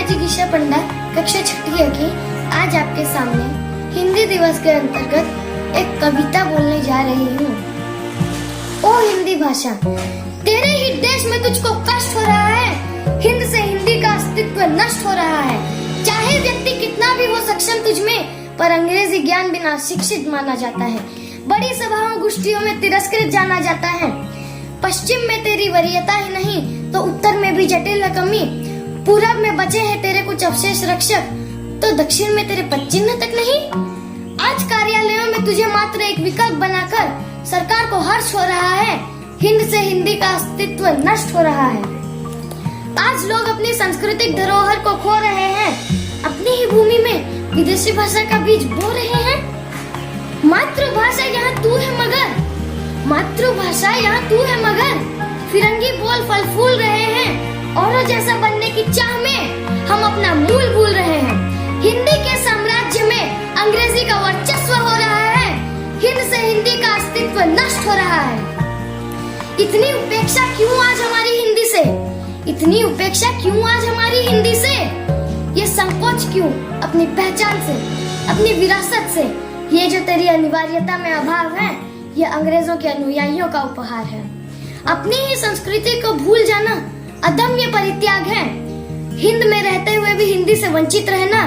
जिगीशा पंडा कक्षा छठी की आज आपके सामने हिंदी दिवस के अंतर्गत एक कविता बोलने जा रही हूँ। ओ हिंदी भाषा, तेरे ही देश में तुझको कष्ट हो रहा है। हिंद से हिंदी का अस्तित्व नष्ट हो रहा है। चाहे व्यक्ति कितना भी हो सक्षम तुझमें, पर अंग्रेजी ज्ञान बिना शिक्षित माना जाता है। बड़ी सभाओं गोष्ठियों में तिरस्कृत जाना जाता है। पश्चिम में तेरी वरीयता ही नहीं तो उत्तर में भी जटिल है कमी। पूरब में बचे हैं तेरे कुछ अवशेष रक्षक, तो दक्षिण में तेरे पदचिन्ह तक नहीं। आज कार्यालयों में तुझे मात्र एक विकल्प बनाकर सरकार को हर्ष हो रहा है। हिंद से हिंदी का अस्तित्व नष्ट हो रहा है। आज लोग अपनी सांस्कृतिक धरोहर को खो रहे हैं। अपनी ही भूमि में विदेशी भाषा का बीज बो रहे हैं। मातृभाषा यहाँ तू है मगर, मातृभाषा यहाँ तू है मगर, फिरंगी बोल फल फूल रहे हैं। औरों जैसा बनने की चाह में हम अपना मूल भूल रहे हैं। हिंदी के साम्राज्य में अंग्रेजी का वर्चस्व हो रहा है। हिंद से हिंदी का अस्तित्व नष्ट हो रहा है। इतनी उपेक्षा क्यों आज हमारी हिंदी से? इतनी उपेक्षा क्यों आज हमारी हिंदी से? ये संकोच क्यों अपनी पहचान से, अपनी विरासत से? ये जो तेरी अनिवार्यता में अभाव है, ये अंग्रेजों के अनुयायियों का उपहार है। अपनी ही संस्कृति को भूल जाना अदम्य परित्याग है। हिंद में रहते हुए भी हिंदी से वंचित रहना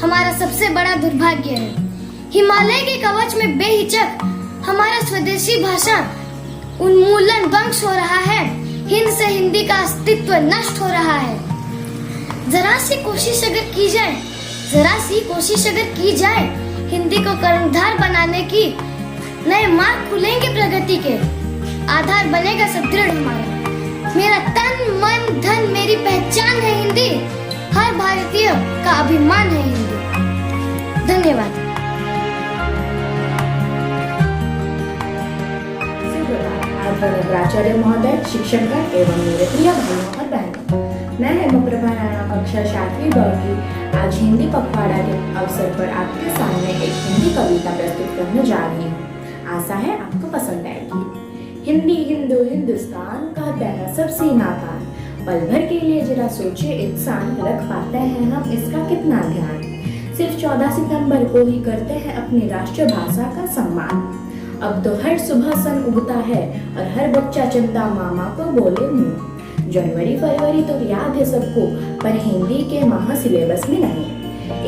हमारा सबसे बड़ा दुर्भाग्य है। हिमालय के कवच में बेहिचक हमारा स्वदेशी भाषा उन्मूलन ध्वंस हो रहा है। हिंद से हिंदी का अस्तित्व नष्ट हो रहा है। जरा सी कोशिश अगर की जाए, जरा सी कोशिश अगर की जाए हिंदी को कर्णधार बनाने की, नए मार्ग खुलेंगे प्रगति के। आधार बनेगा सुदृढ़ हमारा। मेरा तन मन धन मेरी पहचान है हिंदी। हर भारतीय का अभिमान है हिंदी। धन्यवाद। प्राचार्य महोदय, शिक्षकगण एवं मेरे प्रिय भाइयों और बहनों, मैं हेमप्रभा राणा कक्षा 7वीं ब की आज हिंदी पखवाड़ा के अवसर पर आपके सामने एक हिंदी कविता प्रस्तुत करने जा रही हूँ। आशा है आपको पसंद आएगी। हिंदी हिंदू हिंदुस्तान कहते हैं सब सीना तान, पल भर के लिए जरा सोचे इंसान, रख पाते हैं हम इसका कितना ध्यान। सिर्फ 14 सितंबर को ही करते हैं अपनी राष्ट्रीय भाषा का सम्मान। अब तो हर सुबह सन उगता है और हर बच्चा चंदा मामा को बोले मुँह। जनवरी फरवरी तो याद है सबको, पर हिंदी के माह सिलेबस में नहीं।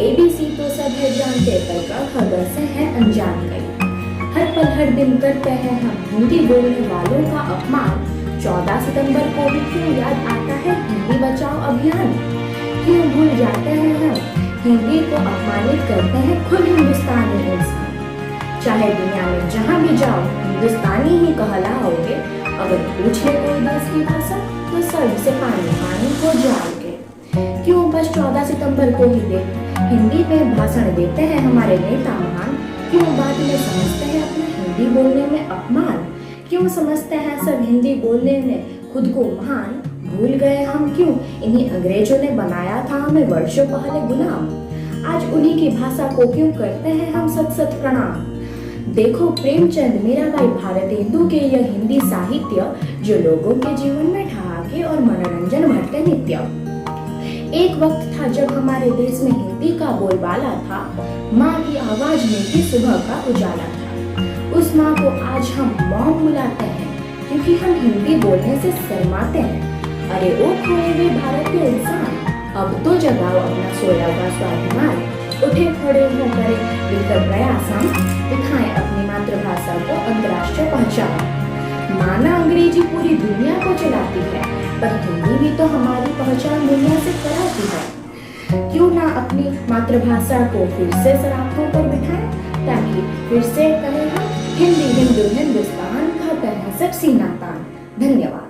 ABC तो सब है जानते, पर क ख ग से है अनजान कई। हर पल हर दिन करते हैं हम हिंदी बोलने वालों का अपमान। 14 सितंबर को भी क्यों याद आता है हिंदी बचाओ अभियान? क्यों भूल जाते हैं हम हिंदी को अपमानित करते हैं खुद हिंदुस्तानी इंसान। चाहे दुनिया में जहाँ भी जाओ हिंदुस्तानी ही कहलाओगे। अगर पूछ ले कोई देश की भाषा तो सर्व से पानी पानी हो जाओगे। क्यों बस 14 सितंबर को ही हिंदी में भाषण देते हैं हमारे नेता महान? क्यों बाद में समझते हैं अपना हिंदी बोलने में अपमान? क्यों समझते हैं सब हिंदी बोलने में खुद को महान? भूल गए हम क्यों इन्हीं अंग्रेजों ने बनाया था हमें वर्षों पहले गुलाम? आज उन्हीं की भाषा को क्यों करते हैं हम सत सत प्रणाम? देखो प्रेमचंद मीराबाई भारतेंदु के यह हिंदी साहित्य, जो लोगों के जीवन में ठहाके और मनोरंजन भरते नित्य। एक वक्त था जब हमारे देश में हिंदी का बोलबाला था। माँ की आवाज में ही सुबह का उजाला था। उस माँ को आज हम मॉम बुलाते हैं, क्योंकि हम हिंदी बोलने से शर्माते हैं। अरे ओ खोए हुए भारतीय इंसान, अब तो जगाओ अपना सोया हुआ स्वाभिमान। उठे खड़े हो करे मिलकर प्रयास हम दिखाएं अपनी मातृभाषा को अंतर्राष्ट्रीय पहचान। माना अंग्रेजी पूरी दुनिया को चलाती है, पर हिंदी भी तो हमारी पहचान दुनिया से कराती है। क्यों ना अपनी मातृभाषा को फिर से सराखों पर बिठाएं, ताकि फिर से कहें हम हिंदी हिंदू हिंदुस्तान कहते हैं सब सीना तान। धन्यवाद।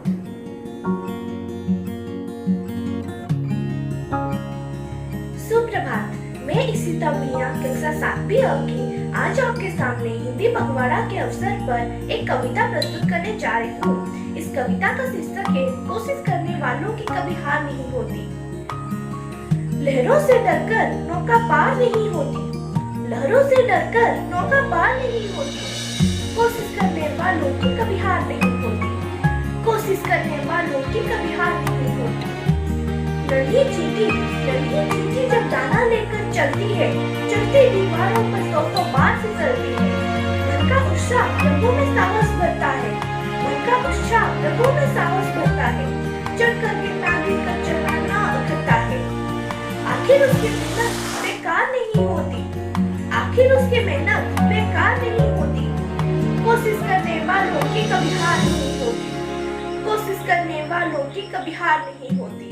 सुप्रभात, मैं इशिता भैया कक्षा 7वीं की आज आपके सामने हिंदी पखवाड़ा के अवसर पर एक कविता प्रस्तुत करने जा रही हूँ। इस कविता का शीर्षक है कोशिश करने वालों की कभी हार नहीं होती। लहरों से डरकर नौका पार नहीं होती, लहरों से डरकर नौका पार नहीं होती। कोशिश करने वालों की कभी हार नहीं होती, कोशिश करने वालों की कभी हार नहीं होती। नन्ही चींटी जब दाना लेकर चलती है, चढ़ती दीवारों पर 100 बार फिसलती है। मन का उत्साह रगों में साहस भरता है, मन का उत्साह रगों में साहस भरता है। चढ़कर गिरना गिरकर चढ़ना उठता है। आखिर उसकी मेहनत बेकार नहीं होती, आखिर उसकी मेहनत बेकार नहीं होती। कोशिश करने वालों की कभी हार नहीं होती, कोशिश करने वालों की कभी हार नहीं होती।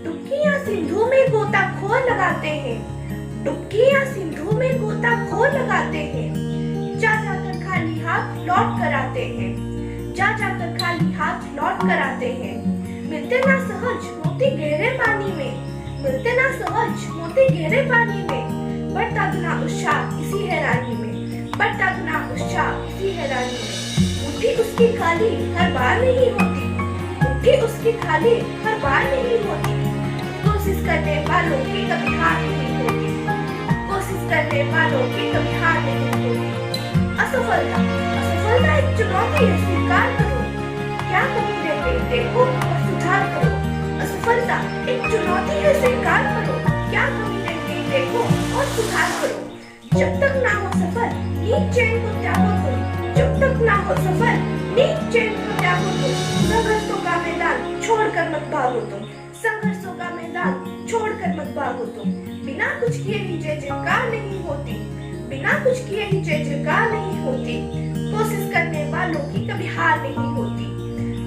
डुबकियां सिंधु में गोताखोर लगाते हैं, डुबकियां सिंधु में गोताखोर लगाते हैं। जा जाकर खाली हाथ लौट कर आते हैं, जा जाकर खाली हाथ लौट कर आते हैं। मिलते ना सहज मोती गहरे पानी में, मिलते ना सहज मोती गहरे पानी में। बढ़ता गुना उत्साह इसी हैरानी में, बढ़ता गुना उत्साह इसी हैरानी में। मुट्ठी उसकी खाली हर बार नहीं होती, मुट्ठी उसकी खाली हर बार नहीं होती। कोशिश करने वालों की कभी हार नहीं होती, कोशिश करने वालों की कभी हार नहीं होती। असफलता एक चुनौती है, स्वीकार करो। क्या कमी रह गई देखो और सुधार करो। असफलता एक चुनौती है, स्वीकार करो। क्या कमी रह गई देखो और सुधार करो। जब तक ना हो सफल नींद चैन को त्यागो तुम, जब तक ना हो सफल नींद चैन को त्यागो तुम। संघर्षों का मैदान छोड़कर मत भागो तुम, संघर्षों का मैदान छोड़कर मत भागो तुम। बिना कुछ किए ही जय जयकार नहीं होती, बिना कुछ किए ही जय जयकार नहीं होती। कोशिश करने वालों की कभी हार नहीं होती,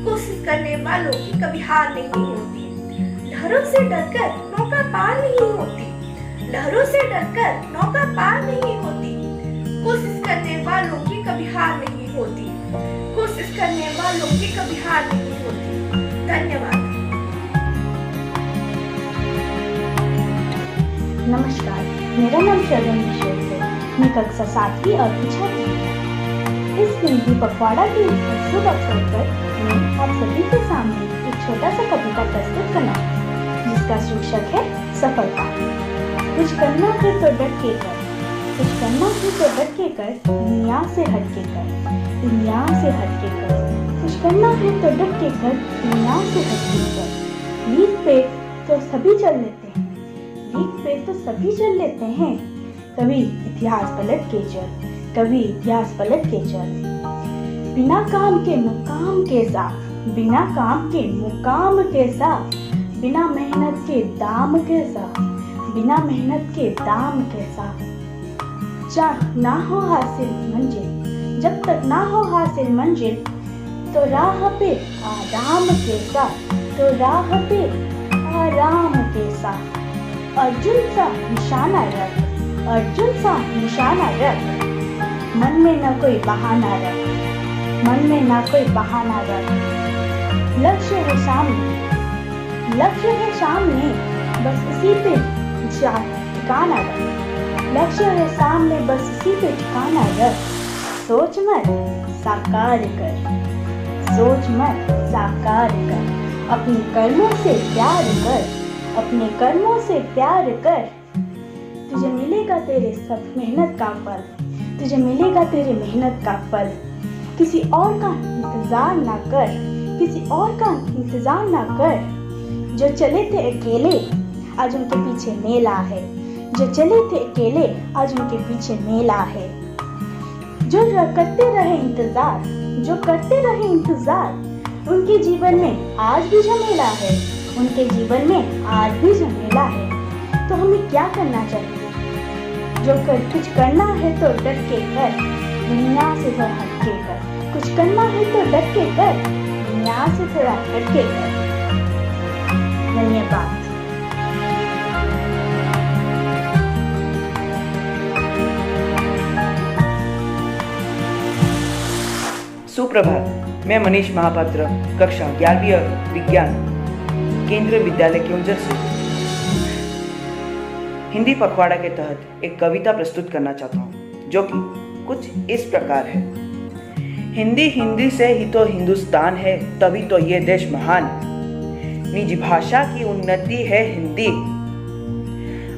कोशिश करने वालों की कभी हार नहीं होती। लहरों से डरकर नौका पार नहीं होती, लहरों से डरकर नौका पार नहीं होती। कोशिश करने वालों की कभी हार नहीं होती, कोशिश करने वालों की कभी हार नहीं होती। धन्यवाद। नमस्कार, मेरा नाम शरण किशोर है। मैं कक्षा 7वीं और की छात्री हूँ। इस हिंदी पखवाड़ा के शुभ अवसर पर मैं आप सभी के सामने एक छोटा सा कविता प्रस्तुत करना है, जिसका शीर्षक है सफलता। कुछ करना है तो डट के कर, कुछ करना है तो डट के कर, दुनिया से हट के कर, दुनिया से हट के कर। कुछ करना है तो डट के कर, दुनिया से हट के कर। लीक पे तो सभी चल लेते हैं, लीक पे तो सभी चल लेते हैं। कभी इतिहास पलट के चल, कभी इतिहास पलट के चल। बिना काम के मुकाम के साथ, बिना काम के मुकाम के साथ, बिना मेहनत के दाम के साथ, बिना मेहनत के दाम के साथ। जब ना हो हासिल मंजिल, जब तक ना हो हासिल मंजिल, तो राह पे आराम के साथ, तो राह पे आराम के साथ। अर्जुन सा निशाना रख, अर्जुन सा निशाना रख। मन में न कोई बहाना रख, मन में न कोई बहाना रख। लक्ष्य है सामने, लक्ष्य है सामने, बस इसी पे ठिकाना रख। लक्ष्य है सामने, बस इसी पे ठिकाना रख। सोच मत साकार कर, सोच मत साकार कर। अपने कर्मों से प्यार कर, अपने कर्मों से प्यार कर। तुझे मिलेगा तेरे सब मेहनत का फल, तुझे मिलेगा तेरे मेहनत का फल। किसी और का इंतजार ना कर, किसी और का इंतजार ना कर। जो चले थे अकेले आज उनके पीछे मेला है, जो चले थे अकेले आज उनके पीछे मेला है। जो करते रहे इंतजार, जो करते रहे इंतजार, उनके जीवन में आज भी झमेला है, उनके जीवन में आज भी झमेला है। तो हमें क्या करना चाहिए? कुछ करना है तो डट के कर, दुनिया से थोड़ा हट के कर। कुछ करना है तो डट के कर, दुनिया से थोड़ा हट के कर। धन्यवाद। सुप्रभात, मैं मनीष महापात्र, कक्षा 11वीं विज्ञान, केंद्रीय विद्यालय केवंझर से हिंदी पखवाड़ा के तहत एक कविता प्रस्तुत करना चाहता हूँ, जो कि कुछ इस प्रकार है। हिंदी हिंदी से ही तो हिंदुस्तान है, तभी तो ये देश महान। निज भाषा की उन्नति है हिंदी,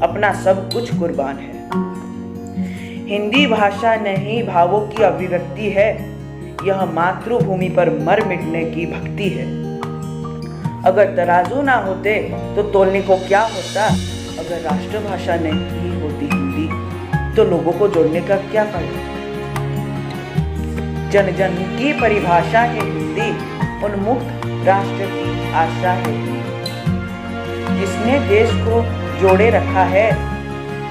अपना सब कुछ कुर्बान है। हिंदी भाषा नहीं भावों की अभिव्यक्ति है, यह मातृभूमि पर मर मिटने की भक्ति है। अगर तराजू ना होते तो तोलने को क्या होता। अगर राष्ट्रभाषा नहीं होती हिंदी तो लोगों को जोड़ने का क्या फायदा। जन जन की परिभाषा है हिंदी, उन्मुक्त राष्ट्र की आशा है। जिसने देश को जोड़े रखा है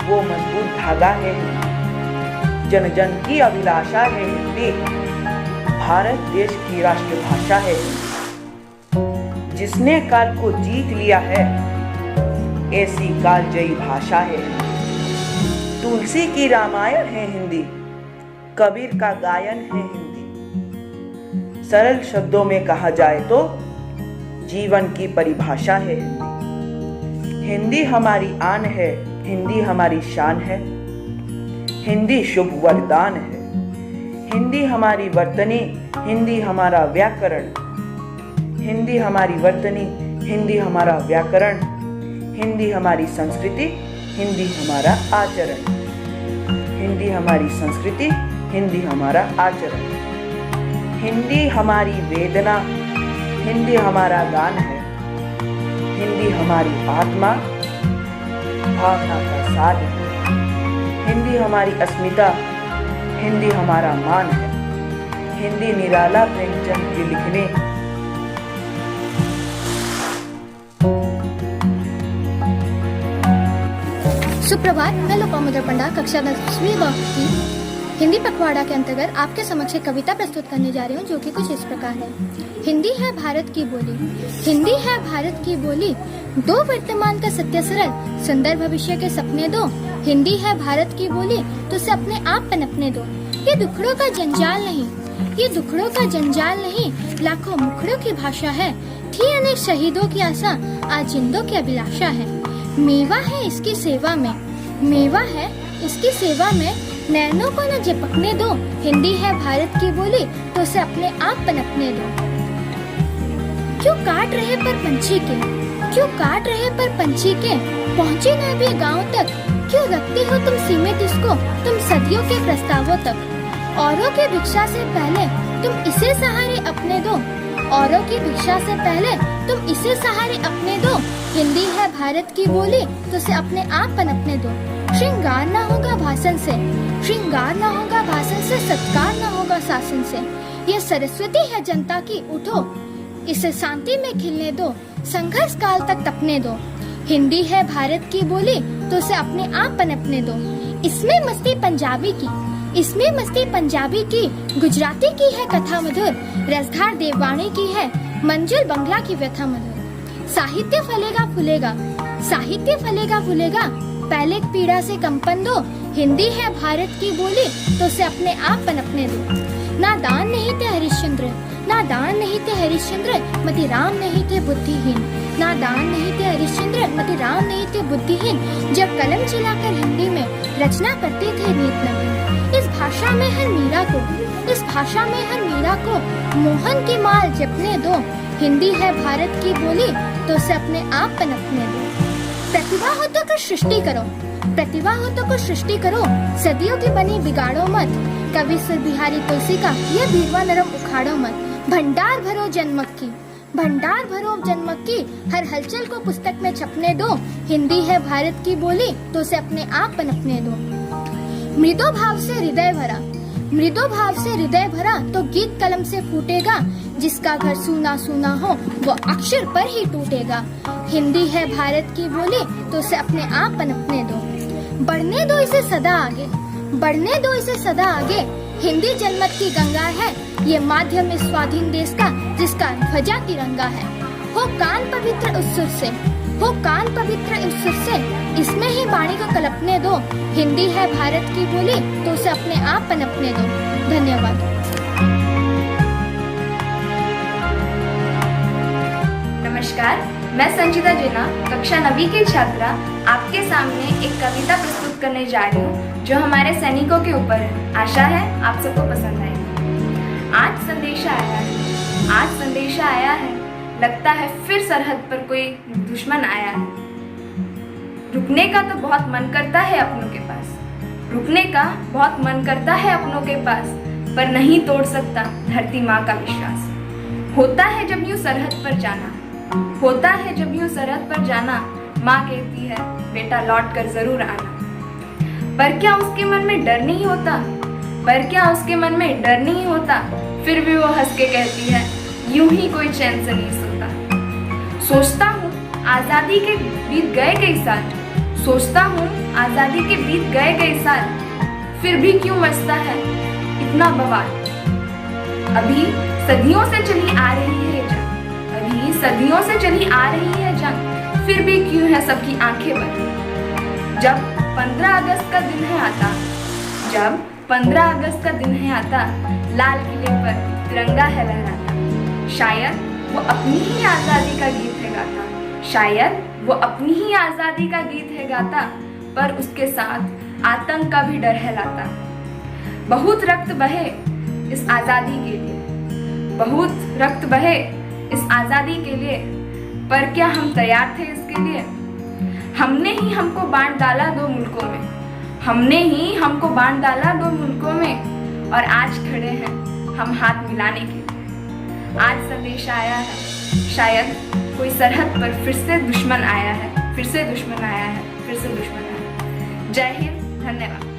वो मजबूत धागा है। जन जन की अभिलाषा है हिंदी, भारत देश की राष्ट्रभाषा है। जिसने काल को जीत लिया है ऐसी कालजयी भाषा है। तुलसी की रामायण है हिंदी, कबीर का गायन है हिंदी। सरल शब्दों में कहा जाए तो जीवन की परिभाषा है हिंदी। हिंदी हमारी आन है, हिंदी हमारी शान है। हिंदी शुभ वरदान है। हिंदी हमारी वर्तनी, हिंदी हमारा व्याकरण। हिंदी हमारी वर्तनी, हिंदी हमारा व्याकरण। हिंदी हमारी संस्कृति, हिंदी हमारा आचरण। हिंदी हमारी संस्कृति, हिंदी हमारा आचरण। हिंदी हमारी वेदना, हिंदी हमारा गान है। हिंदी हमारी आत्मा, भावना का साध है। हिंदी हमारी अस्मिता, हिंदी हमारा मान है। हिंदी निराला प्रेमचंद के लिखने सुप्रभात। मैं लोपामुद्रा पंडा कक्षा 10वीं की हिंदी पखवाड़ा के अंतर्गत आपके समक्ष एक कविता प्रस्तुत करने जा रही हूँ, जो कि कुछ इस प्रकार है। हिंदी है भारत की बोली, हिंदी है भारत की बोली, दो वर्तमान का सत्य सरल, सुंदर भविष्य के सपने दो। हिंदी है भारत की बोली, तो उसे अपने आप पनपने दो। ये दुखड़ों का जंजाल नहीं, ये दुखड़ों का जंजाल नहीं, लाखों मुखड़ों की भाषा है। थी अनेक शहीदों की आशा, आज जिंदों की अभिलाषा है। मेवा है इसकी सेवा में, मेवा है इसकी सेवा में, नैनों को न झपकने दो। हिंदी है भारत की बोली, तो उसे अपने आप पनपने दो। क्यों काट रहे पर पंछी के, क्यों काट रहे पर पंछी के, पहुँचे न भी गाँव तक। क्यों रखते हो तुम सीमित इसको, तुम सदियों के प्रस्तावों तक। औरों की भिक्षा से पहले तुम इसे सहारे अपने दो, औरों की भिक्षा से पहले तुम इसे सहारे अपने दो। हिंदी है भारत की बोली, तो उसे अपने आप पनपने दो। श्रृंगार ना होगा भाषण से, श्रृंगार ना होगा भाषण से, सत्कार ना होगा शासन से। ये सरस्वती है जनता की, उठो इसे शांति में खिलने दो, संघर्ष काल तक तपने दो। हिंदी है भारत की बोली, तो उसे अपने आप पनपने दो। इसमें मस्ती पंजाबी की, इसमें मस्ती पंजाबी की, गुजराती की है कथा मधुर, रसधार देववाणी की है मंजुल बंगला की व्यथा मधुर। साहित्य फलेगा फूलेगा, साहित्य फलेगा फूलेगा, पहले पीड़ा से कंपन दो। हिंदी है भारत की बोली, तो उसे अपने आप पनपने दो। नादान नहीं थे हरिश्चंद्र, नादान नहीं थे हरिश्चंद्र, मति राम नहीं थे बुद्धिहीन। नादान नहीं थे हरिश्चंद्र, मति राम नहीं थे बुद्धिहीन, जब कलम चलाकर हिंदी में रचना करते थे नीत नवीन। इस भाषा में हर मीरा को, इस भाषा में हर मीरा को मोहन की माल जपने दो। हिंदी है भारत की बोली, तो उसे अपने आप पनपने दो। प्रतिभा हो तो कुछ सृष्टि करो, प्रतिभा हो तो कुछ सृष्टि करो, सदियों की बनी बिगाड़ो मत। कवि सुर बिहारी तुलसी का ये बीरवा नरम उखाड़ो मत। भंडार भरो जन्मक की, भंडार भरो जन्मक की, हर हलचल को पुस्तक में छपने दो। हिंदी है भारत की बोली, तो उसे अपने आप पनपने दो। मृदो भाव से हृदय भरा, मृदो भाव से हृदय भरा, तो गीत कलम से फूटेगा। जिसका घर सूना सूना हो वो अक्षर पर ही टूटेगा। हिंदी है भारत की बोली, तो उसे अपने आप पनपने दो। बढ़ने दो इसे सदा आगे, बढ़ने दो इसे सदा आगे। हिंदी जनमत की गंगा है, ये माध्यम इस स्वाधीन देश का, जिसका ध्वजा तिरंगा है। हो कान पवित्र उस सुर से, हो कान पवित्र उस सुर से, इसमें ही वाणी को कलपने दो। हिंदी है भारत की बोली, तो उसे अपने आप पनपने दो। धन्यवाद। नमस्कार, मैं संचिता जिना कक्षा 9वीं की छात्रा आपके सामने एक कविता प्रस्तुत करने जा रही हूँ, जो हमारे सैनिकों के ऊपर है। आशा है आप सबको पसंद आएगी। आज संदेशा आया है, आज संदेशा आया है, लगता है फिर सरहद पर कोई दुश्मन आया है। रुकने का तो बहुत मन करता है अपनों के पास, रुकने का बहुत मन करता है अपनों के पास, पर नहीं तोड़ सकता धरती माँ का विश्वास। होता है जब यूं सरहद पर जाना, होता है जब यूं सरहद पर जाना, माँ कहती है बेटा लौट कर जरूर आना। पर क्या उसके मन में डर नहीं होता? पर क्या उसके मन में डर नहीं होता? फिर भी वो हंस के कहती है यूं ही कोई चैन से नहीं सोता। सोचता हूँ आजादी के बीत गए कई साल, सोचता हूँ आजादी के बीत गए कई साल, फिर भी क्यों मचता है इतना बवाल। अभी सदियों से चली आ रही है जंग, अभी सदियों से चली आ रही है जंग, फिर भी क्यों है सबकी आंखें बंद। जब 15 अगस्त का दिन है आता, जब 15 अगस्त का दिन है आता, लाल किले पर तिरंगा है लहराता। शायद वो अपनी ही आजादी का गीत है गाता, शायद वो अपनी ही आजादी का गीत है गाता, पर उसके साथ आतंक का भी डर है लाता। बहुत रक्त बहे इस आजादी के लिए, बहुत रक्त बहे इस आजादी के लिए, पर क्या हम तैयार थे इसके लिए? हमने ही हमको बांट डाला दो मुल्कों में, हमने ही हमको बांट डाला दो मुल्कों में, और आज खड़े हैं हम हाथ मिलाने के लिए। आज संदेश आया है, शायद कोई सरहद पर फिर से दुश्मन आया है, फिर से दुश्मन आया है, फिर से दुश्मन आया है। जय हिंद, धन्यवाद।